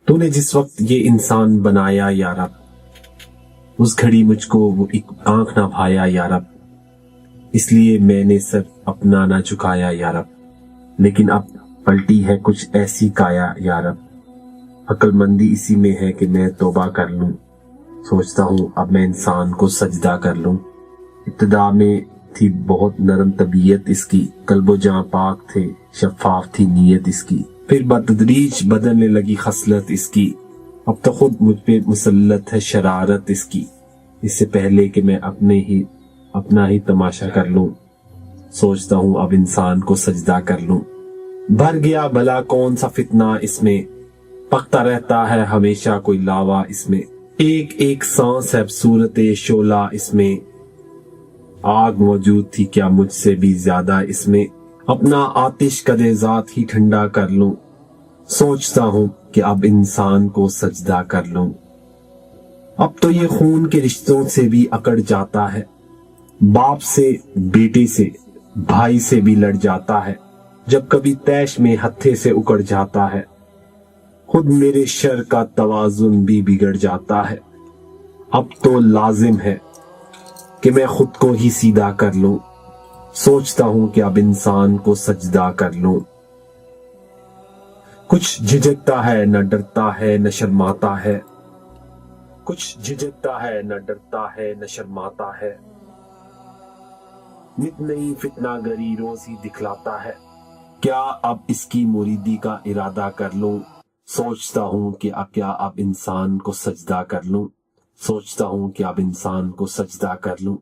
تو نے جس وقت یہ انسان بنایا یا رب، اس گھڑی مجھ کو وہ ایک آنکھ نہ بھایا یا رب، اس لیے میں نے سر اپنا نہ جھکایا یا رب، لیکن اب پلٹی ہے کچھ ایسی کایا یا رب۔ عقل مندی اسی میں ہے کہ میں توبہ کر لوں، سوچتا ہوں اب میں انسان کو سجدہ کر لوں۔ ابتدا میں تھی بہت نرم طبیعت اس کی، قلب و جاں پاک تھے، شفاف تھی نیت اس کی، پھر بتدریج بدلنے لگی خصلت اس کی، اب تو خود مجھ پہ مسلط ہے شرارت اس کی۔ اس سے پہلے کہ میں اپنا ہی تماشا کر لوں، سوچتا ہوں اب انسان کو سجدہ کر لوں۔ بھر گیا بھلا کون سا فتنہ اس میں، پکتا رہتا ہے ہمیشہ کوئی لاوا اس میں، ایک ایک سانس ہے صورت شعلہ اس میں، آگ موجود تھی کیا مجھ سے بھی زیادہ اس میں، اپنا آتش قدِ ذات ہی ٹھنڈا کر لوں، سوچتا ہوں کہ اب انسان کو سجدہ کر لوں۔ اب تو یہ خون کے رشتوں سے بھی اکڑ جاتا ہے، باپ سے، بیٹے سے، بھائی سے بھی لڑ جاتا ہے، جب کبھی تیش میں ہتھے سے اکڑ جاتا ہے، خود میرے شر کا توازن بھی بگڑ جاتا ہے۔ اب تو لازم ہے کہ میں خود کو ہی سیدھا کر لوں، سوچتا ہوں کہ اب انسان کو سجدہ کر لوں۔ کچھ جھجکتا ہے نہ ڈرتا ہے نہ شرماتا ہے، کچھ جھجکتا ہے نہ ڈرتا ہے نہ شرماتا ہے، نت نئی فتنہ گری روز ہی دکھلاتا ہے، کیا اب اس کی مریدی کا ارادہ کر لوں، سوچتا ہوں کہ کیا اب انسان کو سجدہ کر لوں، سوچتا ہوں کہ اب انسان کو سجدہ کر لوں۔